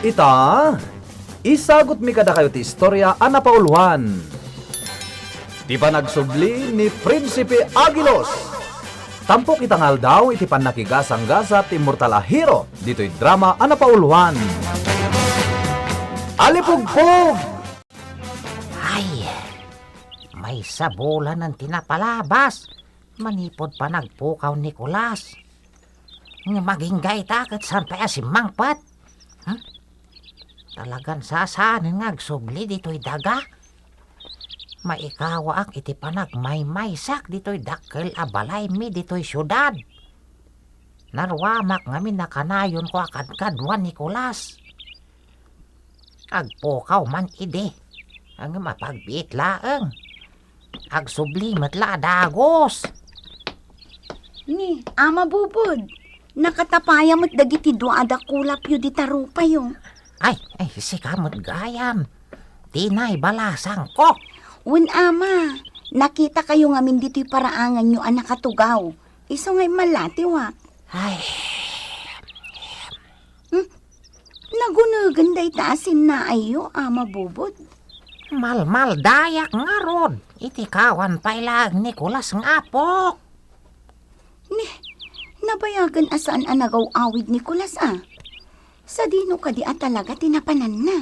Ita, isagot mi kada kayo ti istorya ana pauluhan. Di ba nagsubli ni Prinsipe Agilos? Tampok itangal daw iti panakigasang-gasa ti Immortal a Hero dito'y drama ana pauluhan. Alipugpog! Ay, may sabulan ng tinapalabas. Manipod pa nagpukaw ni Kulas. Maging gaitakot sampay si Mangpat. Talagan sasanin ngagsubli dito'y daga. Maikawa ak iti panagmaymaysak dito'y dakkel abalay mi dito'y syudad. Narwamak ngamin nakanayon ko akadkadwan ni Kulas. Agpukaw man ide. Ang mapagbiit laeng. Agsubli matla dagos. Ni, ama bubod. Nakatapaya mo't dagiti duada kulap yu di tarupa yu. Ay, si kamot gayam. Tinay balasang ko. Un ama, nakita kayo ngamin dito'y paraangan yu anak katugaw. Iso ngay malati wa. Ay, Nagunagan day taasin na ayo, ama bubod. malmal dayak nga rod. Itikawan pailag ni Kulas nga po. Ni, nabayagan asaan anagaw awid ni Kulas Sa dino ka di talaga tinapanan na.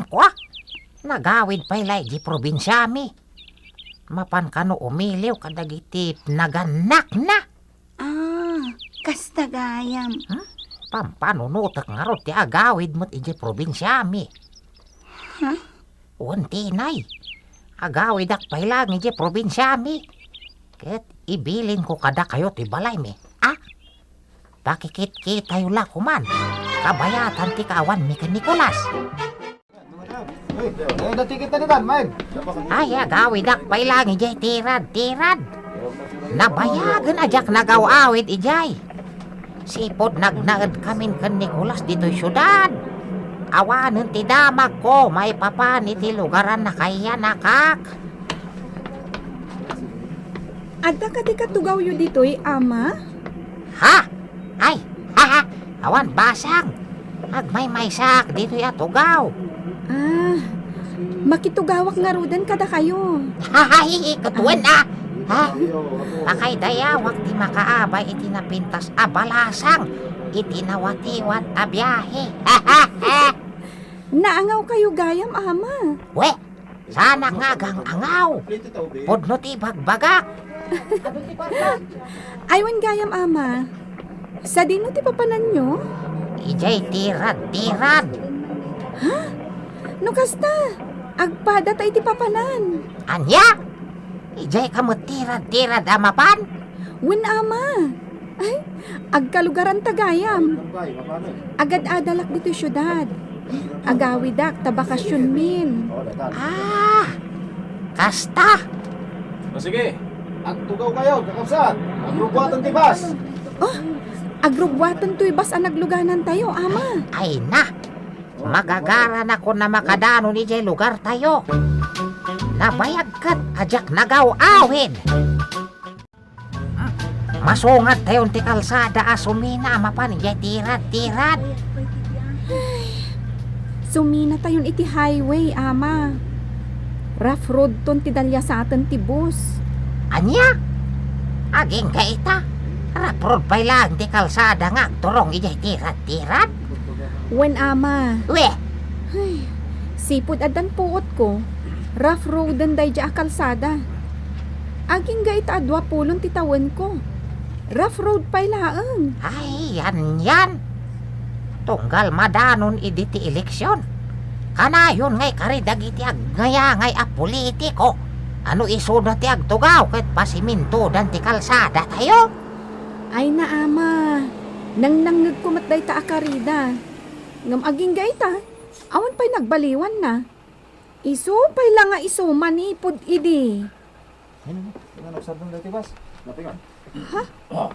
Kwa, nagawid pailag di probinsyami. Mapan kano umiliw kadagiti naganak na. Kastagayam. Pampanunutak nga rod ti agawid mo't iji probinsyami. Ha? Untinay. Agawid ak pailag iji probinsyami. Ket ibilin ko kada kayo ti balay mi. Pakikit-kit tayo la kuman. Kabayatan ti kawan mi ken Nicolas. Natikit na nitan, Mike. Ay, agawid ak pailang ijay tirad. Nabayagan ajak nagawawid ijay. Sipod nagnaad kamin ken Nicolas dito'y syudad. Awanen ti damag ko, may papan iti lugaran na kaya nakak. Adda ka di katugaw yu dito'y ama? Ha? Ay, awan basang. Agmay-maysak dito'y atugaw. Makitugawak nga rudan kada kayo. Hay, katuan na. Pakay dayawak di makaabay iti napintas abalasang. Iti nawatiwat a biyahe. Naangaw kayo gayam, ama. We, sana nga gang angaw. Pudno ti bagbagak. Aywan gayam, ama. Sa dino ti papanan nyo? Ijay tirad. No kasta, agpada tayo ti papanan. Anya? Ijay kamo tirad amapan? Wen, ama. Ay, agkalugaran tagayam. Agad adalak dito syudad. Agawidak tabakasyon min. Kasta. O sige, agtugaw kayo, kakapsat. Agrubuatan tibas. Agrugwatan to'y bas ang nagluganan tayo, ama. Ay na. Magagaran ako na makadano ni jay lugar tayo. Nabayagkat ajak nagaw-awid. Masungat tayo ti kalsada asumina mapan jay tirad. Sumina tayon iti highway, ama. Rough road ton ti dalya sa atin ti bus. Anya? Aging kaita. Raprod pa'y lang ti kalsada nga turong ijay tirad. Wen, ama. We, Ay, sipod adan puot ko. Rough road ang dayja a kalsada. Aging gait adwa pulon titawan ko. Rough road pa'y laang. ay yan. Tunggal madanon iditi eleksyon. Kanayon ngay karidag iti agngaya ngay a politiko. Ano isunod ti agtugaw ket pasiminto dan ti kalsada tayo? Ay na, ama. Nang nangnag kumatday ta akarida. Ngam aging gaita, awan pa'y nagbaliwan na. Iso pa'y lang nga iso manipod idi. Ano nagsardong na tibas? Napingan.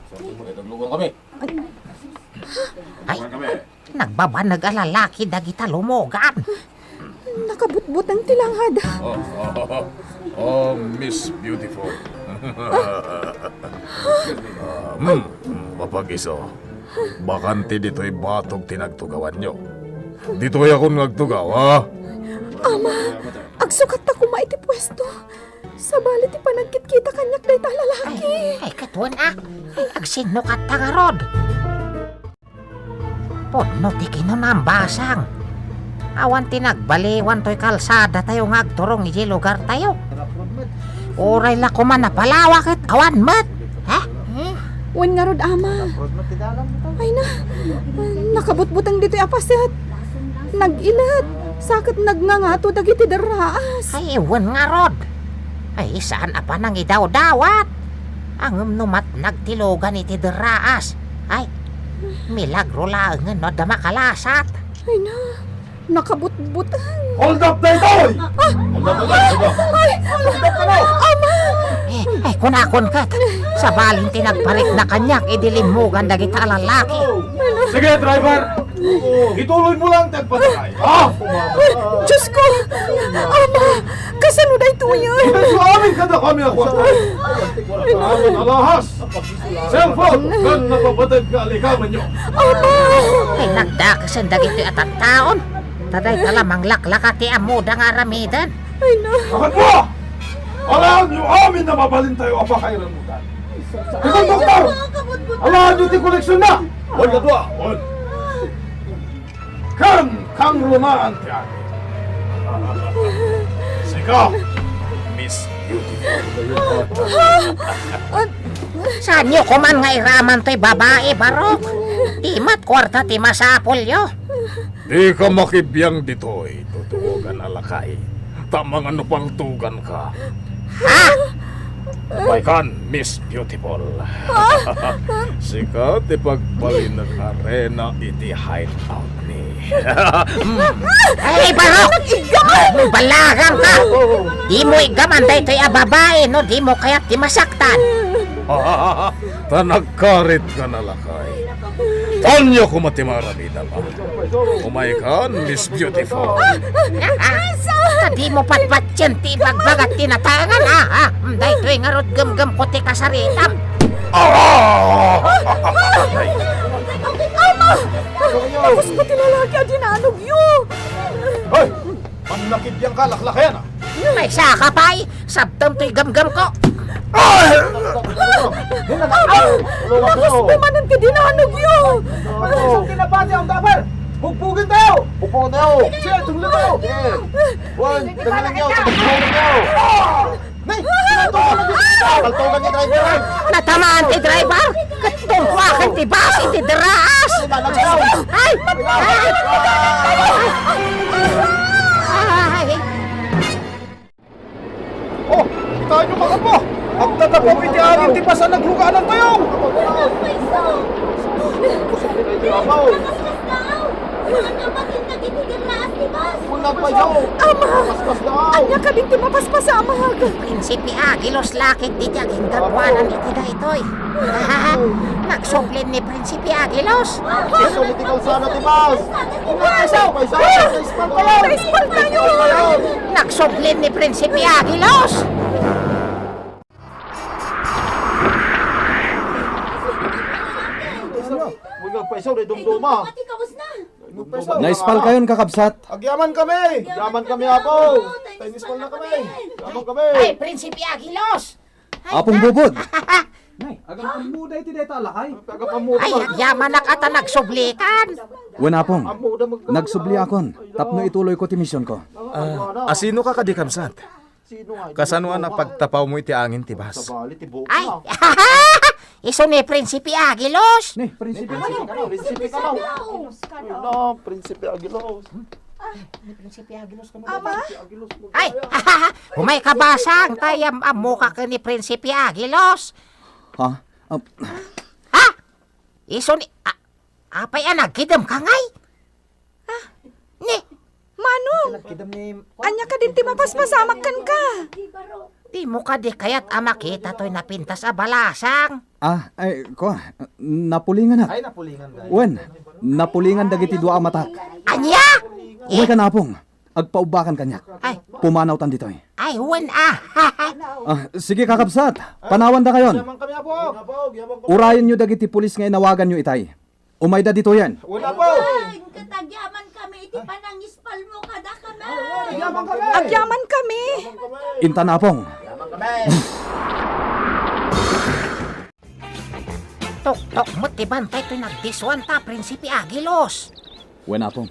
Sabi mo, naglugang kami. Ay, nagbabanag alalaki dagita lumogan. Nakabutbut ang tilanghad. Miss Beautiful. Mapag-iso. Bakanti dito'y batog tinagtugawan nyo. Dito'y akong nagtugaw, ha? Ama, agsukat na kumaiti pwesto. Sa balit ipanagkit kita kanyak day ta lalaki. Ay, katuan Ay, agsinukat ta nga rod. Podno ti kinunambasang. Awan tinagbaliwan to'y kalsada tayo nga agturong iji lugar tayo. Uray la kuman na palawak at awan mat. Ha? Wen nga rod, ama. Ay na, nakabutbutang dito'y apaset. Nag-ilat. Sakit nagngangato dagiti daraas. Ay, ewan nga rod. Ay, saan apa nang idaw-dawat? Ang numat nagtilogan iti deraas. Ay, milagro laangan no da makalasat. Ay na, nakabutbutang. Hold up na ito! Hold up na ito! Ay, kunakon kat. Sa balin tinagparik na kanyak, idilimugan dagiti alalaki. Sige, driver! Ituloy mo lang tagpatay. Ha? Diyos ko! Ama, kasano day tuyo? Ito sa amin kada kami ako. Amin alahas! Cellphone! Kan napapatay ka alikaman nyo. Ay, nagdakasan dagiti at taon. Taday talamang laklakati amuda nga ramidan. Ay na, Kakat mo! Alaan nyo amin na mabalin tayo apakairan mo dan. Ikaw, doktor! Alaan nyo ti koleksyon na! Huwag ka doa! Huwag! Kang lumaan ti akin. Sika! Miss Beautiful. Saan nyo kuman nga iraman to'y babae, barok? Timat kwarta ti masapol yo. Di ka makibiyang dito'y tutugan alakay. Tamang ano pang tugan ka. Ha? Baikan, Miss Beautiful. Sika, ti pagbalin nag-arena iti hideout ni. Ay, barok! Balagang ka! Di mo igaman day to'y babae, no? Di mo kaya't di masaktan. Tanagkarit ka na lakay. Kanyo kumatimaramida pa. Umaikan, Miss Beautiful. Di mo patpatyan ti bagbagat tinatangan, ha? Day to'y ngarod gam-gam ko ti kasaritam. tapos pati lalaki ang dinanog yun. Hoy! Manlakid yan ka, laklakayan ah! May saka pa'y, sabtam to'y gam-gam ko. Lakas naman ang dinanog yun. Isang kinapati ang dabar! Bugbugin tayo! Bugbugin tayo! Sige, tungla tayo! Sige! Juan, tanggalin niyo! Tanggalin niyo! Nay! Sinatukan niyo! Kaltugan niyo, driver! Natamaan ti driver? Katungwakan ti basi ti deraas. Ay! Ay! Oh! Kita niyo mga po! Ang tatapong itianin ti pasan naglugaan tayo! Anya ka din ti mapaspasa amag. Prinsipi Agilos lakit di jaging gagwanan iti daytoy. Nagsuplin ni Prinsipi Agilos. Naispal tayo. Nagsuplin ni Prinsipi Agilos. Huwag nagpaisaw, day dumduma! Naispal kayon kakabsat. Agyaman kami! Agyaman kami ako! Tennispal na kami! Agyaman kami! Ay, Prinsipi Agilos. Apong bubod. Nay, agang pamuda iti deta lakay! Agang pamuda! Ay, agyaman na kata nagsublikan. Wen apong. Pamuda Nagsubli akon. Tapno ituloy ko ti misyon ko. Asino ka kadikamsat? Sino nga? Kasano ang napagtapaw mo iti angin ti bas? Sabali, tibo Ay, na! iso ni Prinsipi Agilos. Ni, prinsipe. Prinsipe ka na! Ay na, Prinsipe Agilos! Ay, humay kabasang tayam amo ka ni Prinsipi Agilos. Ha? Ha? Iso ni... apay nagkidam ka ngay? Ni, Mano, anya ka din ti mapaspasamak kan ka. di mo ka di kaya't makita to'y napintas a balasang. Ay, ko. Napulingan na. Ay, napulingan ka! Wen, napulingan dagiti dua amatak. Anya? Uy ka na apong. Agpaubakan kanyak. Ay, Pumanaw tan ditoy. ay, huwan Sige kakabsat. Panawan da kayon. Agyaman kami ako! Agyaman ko! Urayan nyo dagiti pulis nga inawagan nyo itay. Umayda dito yan. Wala po. Ay, katagyaman kami, iti panangispal mo kada kami. Yaman kami. Agyaman kami. Inta na, Apong. Yaman kami. Tok-tok mo tibantay to'y nagdiswan ta, Prinsipe Agilos. Wen, Apong.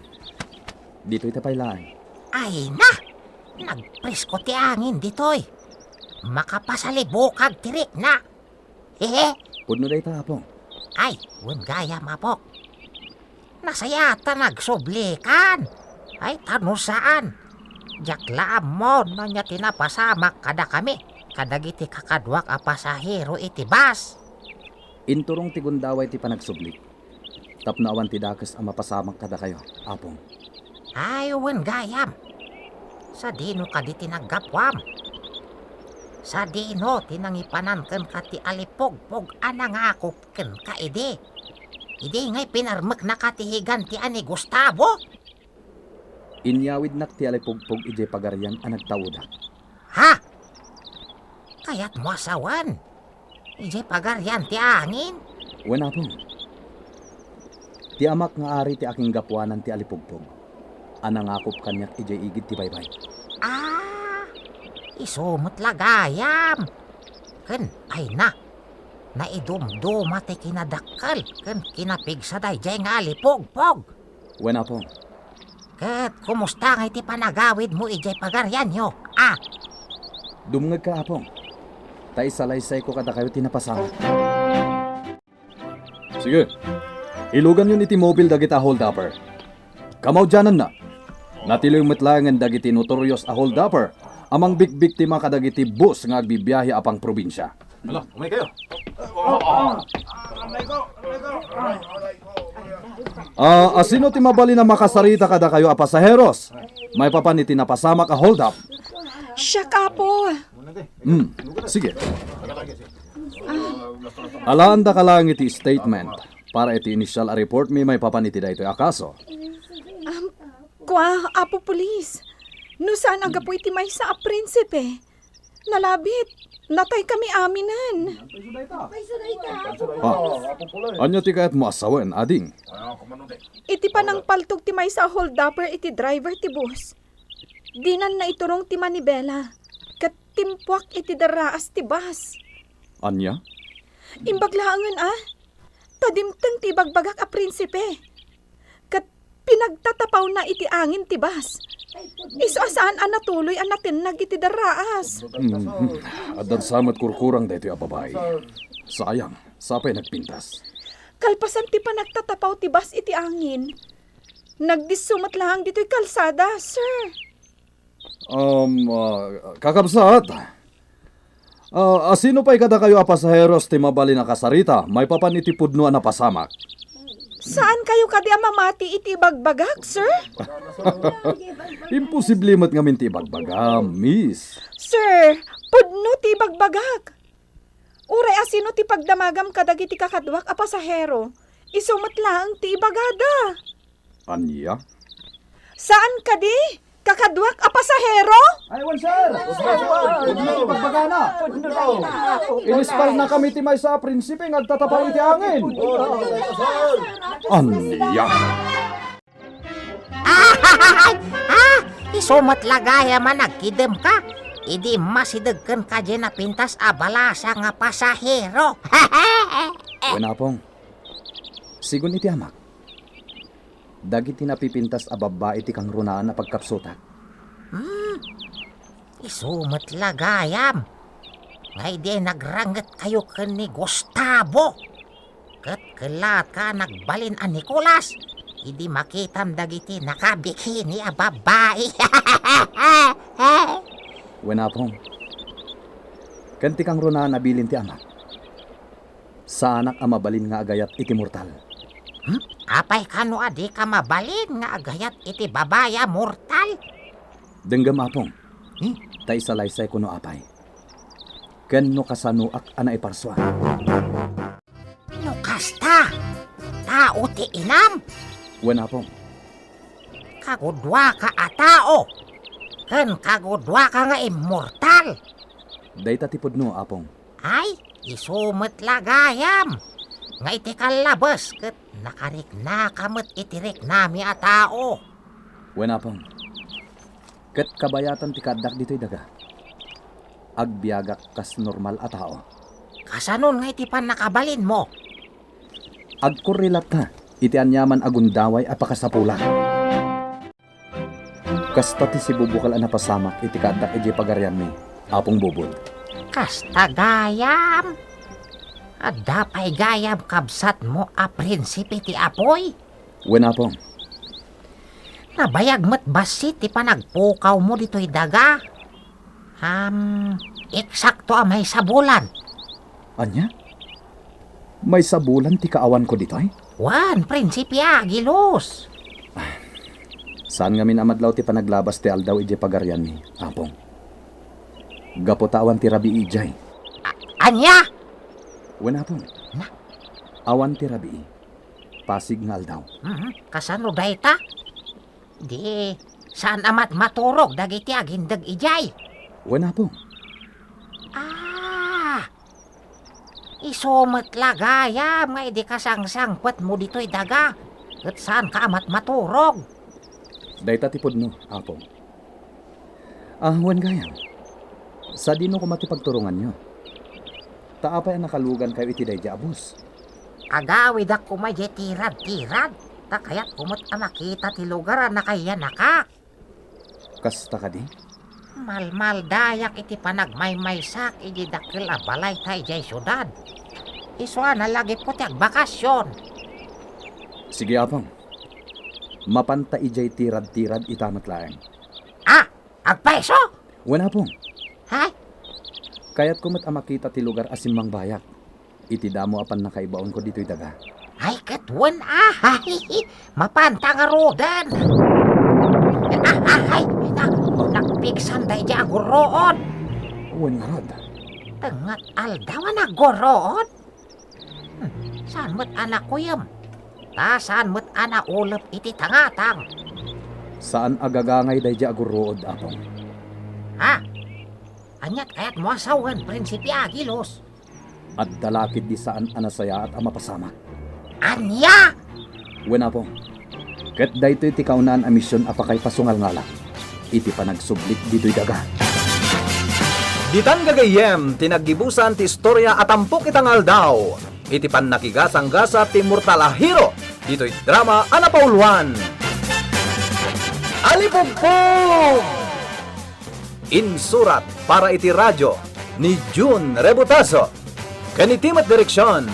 Dito ita pailaan. Ay na! Nagpresko ti angin ditoy. Makapasalibukag tirik na. Hehe. Pudno da ita, Apong. Ay, wen gaya mapok. Nasayata nagsublikan. Ay, tano saan? Jakla mo na niya tinapasamak kada kami. Kadagiti kakadwak a pasahero iti bus. Inturong tigundaway ti panagsubli. Tapnaawan ti dakes ang mapasamang kada kayo, Apong. Ay, wen gayam. Sa dino ka di tinaggapwam. Sa dino tinangipanan ken ka ti alipog-pog anangakop ken ka ide. Ide ngay pinarmek na katihigan ti ani Gustavo. Inyawid nak ti alipugpog ije pagaryan ang nagtawda. Ha? Kaya't mo asawan. Ije pagaryan ti angin. Wen, Apong. Ti amak nga ari ti aking gapwanan ti alipugpog. Anangakop kanyak ije igid ti baybay. Ah, isumot lagayam. Ken, ay na. Naidumduma ti kinadakkel. Ken kinapig sa dayjay nga alipog-pog. Wen, Apong. Ket, kumusta nga iti panagawid mo ijay pagaryan nyo? Ah, Dumngag ka, Apong. Tay salaysay ko kada kayo tinapasama. Sige. Ilugan yun iti mobile dagita hold-upper. Kamaw dyanan na. Natiloy metlangan dagiti notorious a hold-upper. Amang bikbiktima kadagiti bus nga agbibiyahe apang probinsya. Hala, umay kayo. Asino ti mabali na makasarita kada kayo a pasaheros? May papan iti napasamak a hold-up. Siya ka po. Sige. Alaanda ka lang iti statement para iti initial a report may papan iti daytoy akaso. Kwa, apo pulis. No saan aga po iti may sa prinsipe. Nalabit. Natay kami aminan. Anya ti kayat mo asawen, ading? Iti panang paltog ti may sa hold-upper iti driver ti bus. Dinan na iturong ti manibela. Kat timpuak iti daraas ti bus. Anya? Imbaglaangan Tadimteng ti bagbagak a prinsipe. Kat pinagtatapaw na iti angin ti bus. Iso asaan natuloy natinag iti daraas. Adan samat kurkurang daytoy a babae. Sayang, sapay nagpintas. Kalpasan ti panagtatapaw ti bus iti angin. Nagdisumat lang dito'y kalsada, sir. Kakabsat. Asino pa'y kada kayo a pasaheros ti mabali na kasarita? May papan iti pudno na pasamak. Saan kayo kadi mamati iti bagbagak, sir? Imposible mat ngamin ti bagbagam, miss. Sir, pudno ti bagbagak. Uray asino ti pagdamagam kadagiti kakadwak a pasahero. Isumat lang ti bagada. Anya? Saan kadi? Kakadwak a pasahero? Aywan, sir! Pudno, pagbagana! Inispal na kami ti may sa prinsipe nagtatapaw iti angin. Anya? isumat lagaya man nagkidem ka. Idi masidagken ka dyan na pintas abalasa nga pasahero. Wenapong, sigun iti amak. Dagiti napipintas a babae ti kang runaan na pagkapsutak. Isumat lagayam. Ngay di nagrangat kayo ken ni Gustavo. Ket kelat ka nagbalin a Nicolas. Idi makitam dagiti nakabikini a babae. Wenapong, kanti kang runaan na bilin ti amak. Sa anak a mabalin nga agayat iti mortal. Apay kano adi ka mabalin nga agayat iti babaya mortal? Denggam apong, tay salaysay kuno apay. Ken no kasanuak ana iparswa. No kasta, tao ti inam, Wenapong, kagudwa ka a tao, ken kagudwa ka nga immortal. day tatipod no apong. Ay, isumet lagayam. nga iti kalabas ket nakarik na kamot itirik nami a tao. Wena pong. Ket kabayatan ti kadak dito'y daga. Agbiagak kas normal a tao. Kasanon nga iti pan nakabalin mo? Agkurilat ka, iti anyaman agundaway a pakasapula. Kasta ti si bubukal a napasamak iti kadak iti pagaryan mi, apong bubod. Kasta gayam. At dapay gayam kabsat mo a prinsipe ti apoy. Wena pong. Nabayag mo't basit ti panagpukaw mo dito'y daga. Eksakto a may sabulan. Anya? May sabulan ti kaawan ko dito'y? Wan, Prinsipe Agilos. Saan ngamin amadlaw ti panaglabas ti aldaw iti pagaryan mi, apong? Gapotawan ti rabi ijay. Anya? Wena pong. Na? Awan ti rabi. Pasig nga aldaw. Kasano dayta? Di, saan amat maturog dagiti agindag ijay? Wena pong. Isumat lagayam nga idi kasangsangpet mo dito'y daga. At saan ka amat maturog? Dayta ti pudno, apong. Wan gayam. Sa dino ko matipagturungan nyo. Taapay ang nakalugan kayo iti dayja abus. Agawid ako may tirad-tirad. Ta kaya't kumot a makita ti lugar na kaya naka. Kasta ka di? Malmal dayak iti panagmaymaysak iti dakil a balay tay jay syudad. Iswa na lagi po ti agbakasyon. Sige apong. Mapanta ijay tirad-tirad itamat laeng. Agpeso? Wena pong. Hay? Kaya't kumot a makita ti lugar asimang bayak. Iti damo apan nakaibaon ko dito'y daga. Ay, katwan mapanta nga rodan. Ay, nagpiksan day di agorood. Wan nga rod. Tengat aldawan agorood. Saan mo't anak ko yam? Saan mo't anak ulap iti tangatang? Saan agagangay dayja agurood, apong? Anyat kaya't mo asawan, Prinsipe Agilos. At dalakid di saan anasaya at amapasamak. Anya? Wena pong. Ket daytoy ti kaunaan a misyon apakay pasungal ngala. Iti panagsublit dito'y daga. Ditan gagayem, tinaggibusan ti istorya at ampok itangal daw. Iti pan nakigasang-gasa ti Murtalahiro. Dito'y drama Anapauluan. Alipugpug! Insurat para iti radyo ni June Rebutazo. Kanitimat direksyon,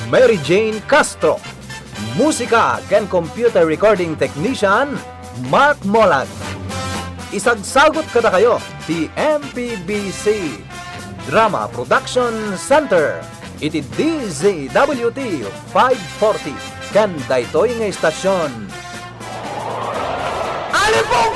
Mary Jane Castro. Musika ken computer recording technician, Mark Molag. Isagsagot kada kayo, ti MPBC Drama Production Center. Iti DZWT 540. Ken daytoy nga istasyon. Alipong